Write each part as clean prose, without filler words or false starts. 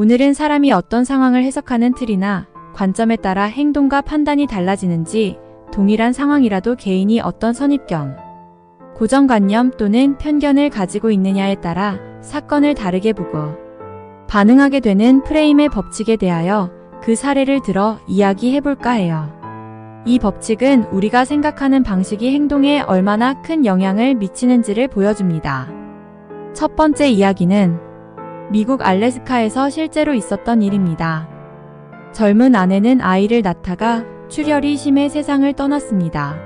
오늘은 사람이 어떤 상황을 해석하는 틀이나 관점에 따라 행동과 판단이 달라지는지, 동일한 상황이라도 개인이 어떤 선입견, 고정관념 또는 편견을 가지고 있느냐에 따라 사건을 다르게 보고 반응하게 되는 프레임의 법칙에 대하여 그 사례를 들어 이야기해볼까 해요. 이 법칙은 우리가 생각하는 방식이 행동에 얼마나 큰 영향을 미치는지를 보여줍니다. 첫 번째 이야기는 미국 알래스카에서 실제로 있었던 일입니다. 젊은 아내는 아이를 낳다가 출혈이 심해 세상을 떠났습니다.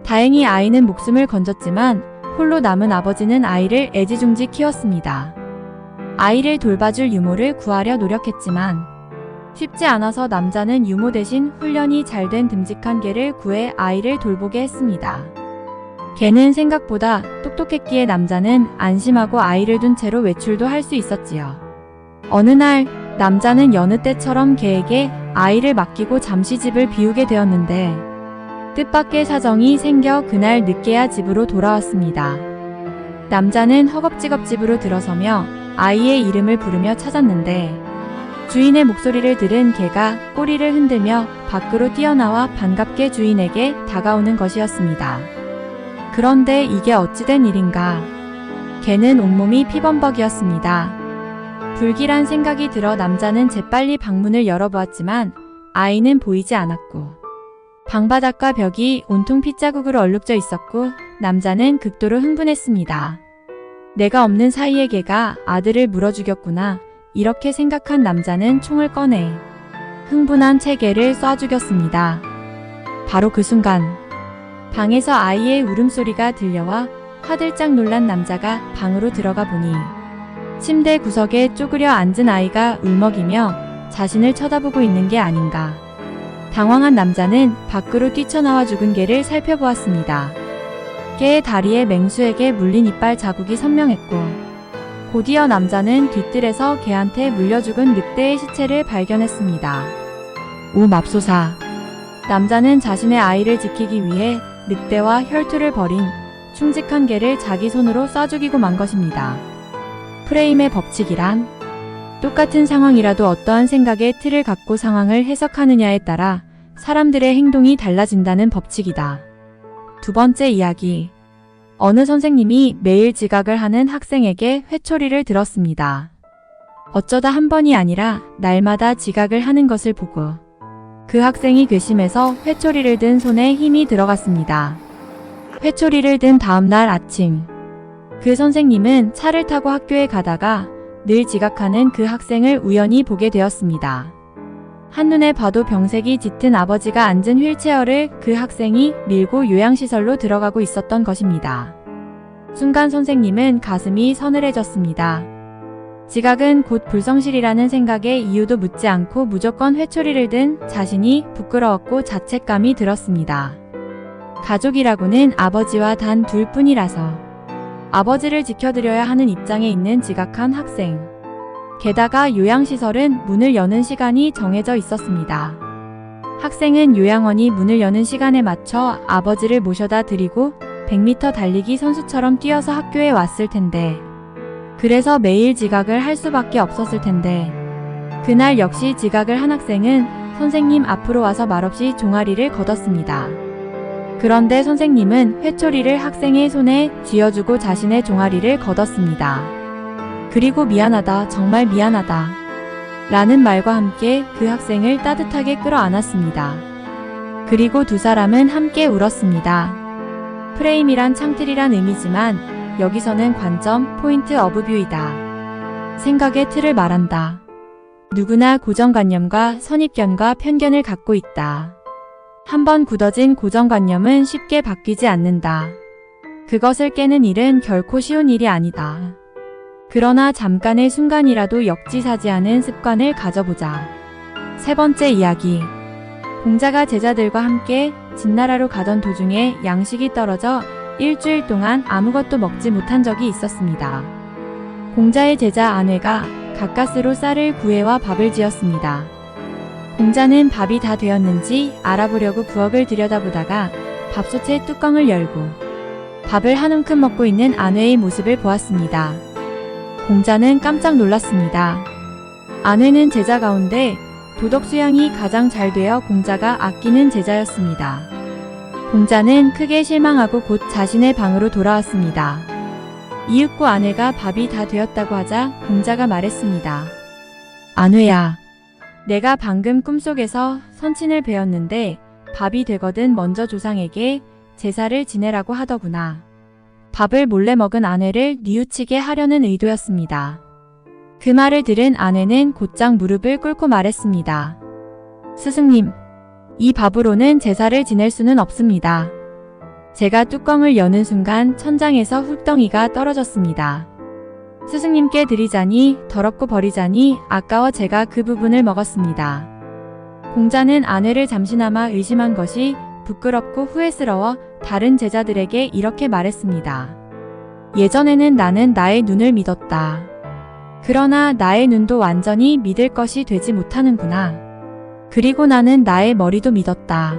다행히 아이는 목숨을 건졌지만 홀로 남은 아버지는 아이를 애지중지 키웠습니다. 아이를 돌봐줄 유모를 구하려 노력했지만 쉽지 않아서 남자는 유모 대신 훈련이 잘 된 듬직한 개를 구해 아이를 돌보게 했습니다. 개는 생각보다 똑똑했기에 남자는 안심하고 아이를 둔 채로 외출도 할 수 있었지요. 어느 날 남자는 여느 때처럼 개에게 아이를 맡기고 잠시 집을 비우게 되었는데 뜻밖의 사정이 생겨 그날 늦게야 집으로 돌아왔습니다. 남자는 허겁지겁 집으로 들어서며 아이의 이름을 부르며 찾았는데 주인의 목소리를 들은 개가 꼬리를 흔들며 밖으로 뛰어나와 반갑게 주인에게 다가오는 것이었습니다. 그런데 이게 어찌된 일인가? 개는 온몸이 피범벅이었습니다. 불길한 생각이 들어 남자는 재빨리 방문을 열어보았지만 아이는 보이지 않았고 방바닥과 벽이 온통 핏자국으로 얼룩져 있었고 남자는 극도로 흥분했습니다. 내가 없는 사이에 개가 아들을 물어 죽였구나. 이렇게 생각한 남자는 총을 꺼내 흥분한 채 개를 쏴 죽였습니다. 바로 그 순간 방에서 아이의 울음소리가 들려와 화들짝 놀란 남자가 방으로 들어가 보니 침대 구석에 쪼그려 앉은 아이가 울먹이며 자신을 쳐다보고 있는 게 아닌가. 당황한 남자는 밖으로 뛰쳐나와 죽은 개를 살펴보았습니다. 개의 다리에 맹수에게 물린 이빨 자국이 선명했고 곧이어 남자는 뒤뜰에서 개한테 물려 죽은 늑대의 시체를 발견했습니다. 오 맙소사. 남자는 자신의 아이를 지키기 위해 늑대와 혈투를 벌인 충직한 개를 자기 손으로 쏴 죽이고 만 것입니다. 프레임의 법칙이란 똑같은 상황이라도 어떠한 생각의 틀을 갖고 상황을 해석하느냐에 따라 사람들의 행동이 달라진다는 법칙이다. 두 번째 이야기. 어느 선생님이 매일 지각을 하는 학생에게 회초리를 들었습니다. 어쩌다 한 번이 아니라 날마다 지각을 하는 것을 보고 그 학생이 괘씸해서 회초리를 든 손에 힘이 들어갔습니다. 회초리를 든 다음 날 아침, 그 선생님은 차를 타고 학교에 가다가 늘 지각하는 그 학생을 우연히 보게 되었습니다. 한눈에 봐도 병색이 짙은 아버지가 앉은 휠체어를 그 학생이 밀고 요양시설로 들어가고 있었던 것입니다. 순간 선생님은 가슴이 서늘해졌습니다. 지각은 곧 불성실이라는 생각에 이유도 묻지 않고 무조건 회초리를 든 자신이 부끄러웠고 자책감이 들었습니다. 가족이라고는 아버지와 단 둘뿐이라서 아버지를 지켜드려야 하는 입장에 있는 지각한 학생. 게다가 요양시설은 문을 여는 시간이 정해져 있었습니다. 학생은 요양원이 문을 여는 시간에 맞춰 아버지를 모셔다 드리고 100m 달리기 선수처럼 뛰어서 학교에 왔을 텐데, 그래서 매일 지각을 할 수밖에 없었을 텐데, 그날 역시 지각을 한 학생은 선생님 앞으로 와서 말없이 종아리를 걷었습니다. 그런데 선생님은 회초리를 학생의 손에 쥐어주고 자신의 종아리를 걷었습니다. 그리고 미안하다, 정말 미안하다 라는 말과 함께 그 학생을 따뜻하게 끌어안았습니다. 그리고 두 사람은 함께 울었습니다. 프레임이란 창틀이란 의미지만 여기서는 관점, 포인트 오브 뷰이다. 생각의 틀을 말한다. 누구나 고정관념과 선입견과 편견을 갖고 있다. 한번 굳어진 고정관념은 쉽게 바뀌지 않는다. 그것을 깨는 일은 결코 쉬운 일이 아니다. 그러나 잠깐의 순간이라도 역지사지하는 습관을 가져보자. 세 번째 이야기. 공자가 제자들과 함께 진나라로 가던 도중에 양식이 떨어져 일주일 동안 아무것도 먹지 못한 적이 있었습니다. 공자의 제자 안회가 가까스로 쌀을 구해와 밥을 지었습니다. 공자는 밥이 다 되었는지 알아보려고 부엌을 들여다보다가 밥솥의 뚜껑을 열고 밥을 한 움큼 먹고 있는 안회의 모습을 보았습니다. 공자는 깜짝 놀랐습니다. 아내는 제자 가운데 도덕 수양이 가장 잘 되어 공자가 아끼는 제자였습니다. 공자는 크게 실망하고 곧 자신의 방으로 돌아왔습니다. 이윽고 아내가 밥이 다 되었다고 하자 공자가 말했습니다. 아내야, 내가 방금 꿈속에서 선친을 뵈었는데 밥이 되거든 먼저 조상에게 제사를 지내라고 하더구나. 밥을 몰래 먹은 아내를 뉘우치게 하려는 의도였습니다. 그 말을 들은 아내는 곧장 무릎을 꿇고 말했습니다. 스승님, 이 밥으로는 제사를 지낼 수는 없습니다. 제가 뚜껑을 여는 순간 천장에서 흙덩이가 떨어졌습니다. 스승님께 드리자니 더럽고 버리자니 아까워 제가 그 부분을 먹었습니다. 공자는 아내를 잠시나마 의심한 것이 부끄럽고 후회스러워 다른 제자들에게 이렇게 말했습니다. 예전에는 나는 나의 눈을 믿었다. 그러나 나의 눈도 완전히 믿을 것이 되지 못하는구나. 그리고 나는 나의 머리도 믿었다.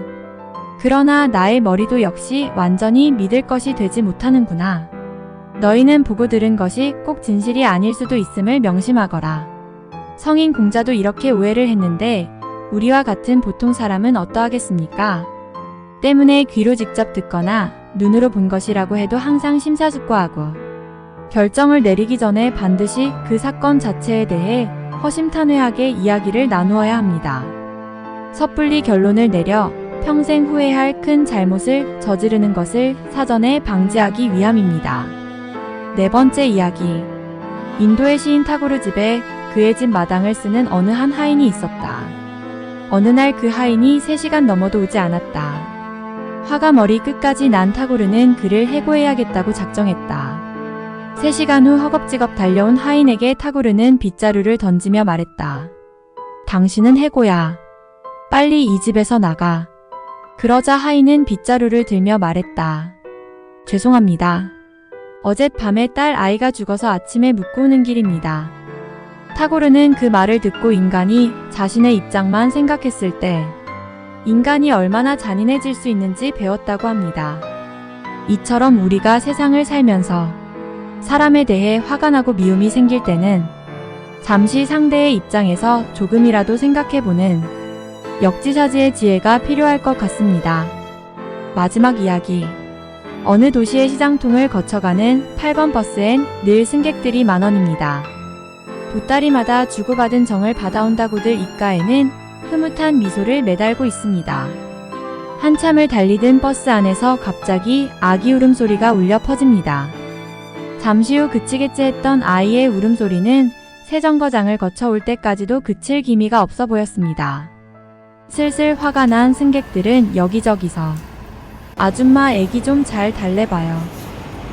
그러나 나의 머리도 역시 완전히 믿을 것이 되지 못하는구나. 너희는 보고 들은 것이 꼭 진실이 아닐 수도 있음을 명심하거라. 성인 공자도 이렇게 오해를 했는데 우리와 같은 보통 사람은 어떠하겠습니까? 때문에 귀로 직접 듣거나 눈으로 본 것이라고 해도 항상 심사숙고하고 결정을 내리기 전에 반드시 그 사건 자체에 대해 허심탄회하게 이야기를 나누어야 합니다. 섣불리 결론을 내려 평생 후회할 큰 잘못을 저지르는 것을 사전에 방지하기 위함입니다. 네 번째 이야기. 인도의 시인 타고르 집에 그의 집 마당을 쓰는 어느 한 하인이 있었다. 어느 날 그 하인이 3시간 넘어도 오지 않았다. 화가 머리 끝까지 난 타고르는 그를 해고해야겠다고 작정했다. 3시간 후 허겁지겁 달려온 하인에게 타고르는 빗자루를 던지며 말했다. 당신은 해고야. 빨리 이 집에서 나가. 그러자 하인은 빗자루를 들며 말했다. 죄송합니다. 어젯밤에 딸 아이가 죽어서 아침에 묻고 오는 길입니다. 타고르는 그 말을 듣고 인간이 자신의 입장만 생각했을 때 인간이 얼마나 잔인해질 수 있는지 배웠다고 합니다. 이처럼 우리가 세상을 살면서 사람에 대해 화가 나고 미움이 생길 때는 잠시 상대의 입장에서 조금이라도 생각해보는 역지사지의 지혜가 필요할 것 같습니다. 마지막 이야기. 어느 도시의 시장통을 거쳐가는 8번 버스엔 늘 승객들이 만원입니다. 보따리마다 주고받은 정을 받아온다고들 입가에는 흐뭇한 미소를 매달고 있습니다. 한참을 달리던 버스 안에서 갑자기 아기 울음소리가 울려 퍼집니다. 잠시 후 그치겠지 했던 아이의 울음소리는 새 정거장을 거쳐 올 때까지도 그칠 기미가 없어 보였습니다. 슬슬 화가 난 승객들은 여기저기서 아줌마 애기 좀 잘 달래봐요.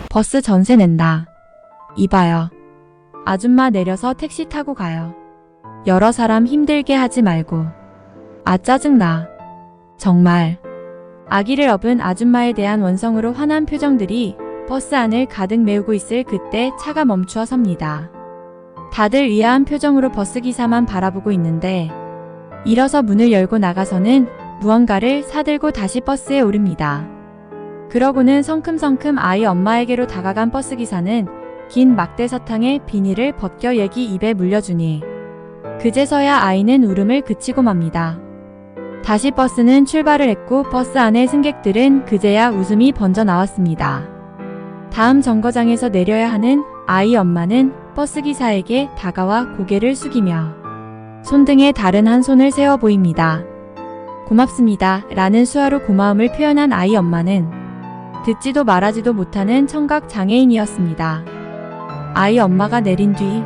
버스 전세 낸다. 이봐요. 아줌마 내려서 택시 타고 가요. 여러 사람 힘들게 하지 말고. 아 짜증나. 정말. 아기를 업은 아줌마에 대한 원성으로 화난 표정들이 버스 안을 가득 메우고 있을 그때 차가 멈추어 섭니다. 다들 의아한 표정으로 버스기사만 바라보고 있는데 일어서 문을 열고 나가서는 무언가를 사들고 다시 버스에 오릅니다. 그러고는 성큼성큼 아이 엄마에게로 다가간 버스기사는 긴 막대 사탕에 비닐을 벗겨 얘기 입에 물려주니 그제서야 아이는 울음을 그치고 맙니다. 다시 버스는 출발을 했고 버스 안의 승객들은 그제야 웃음이 번져 나왔습니다. 다음 정거장에서 내려야 하는 아이 엄마는 버스기사에게 다가와 고개를 숙이며 손등에 다른 한 손을 세워 보입니다. 고맙습니다. 라는 수화로 고마움을 표현한 아이 엄마는 듣지도 말하지도 못하는 청각 장애인이었습니다. 아이 엄마가 내린 뒤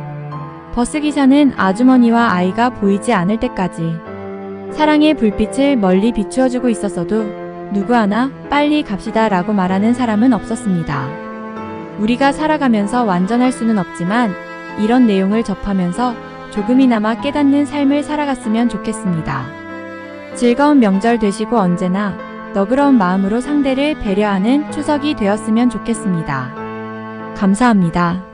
버스기사는 아주머니와 아이가 보이지 않을 때까지 사랑의 불빛을 멀리 비추어주고 있었어도 누구 하나 빨리 갑시다 라고 말하는 사람은 없었습니다. 우리가 살아가면서 완전할 수는 없지만 이런 내용을 접하면서 조금이나마 깨닫는 삶을 살아갔으면 좋겠습니다. 즐거운 명절 되시고 언제나 너그러운 마음으로 상대를 배려하는 추석이 되었으면 좋겠습니다. 감사합니다.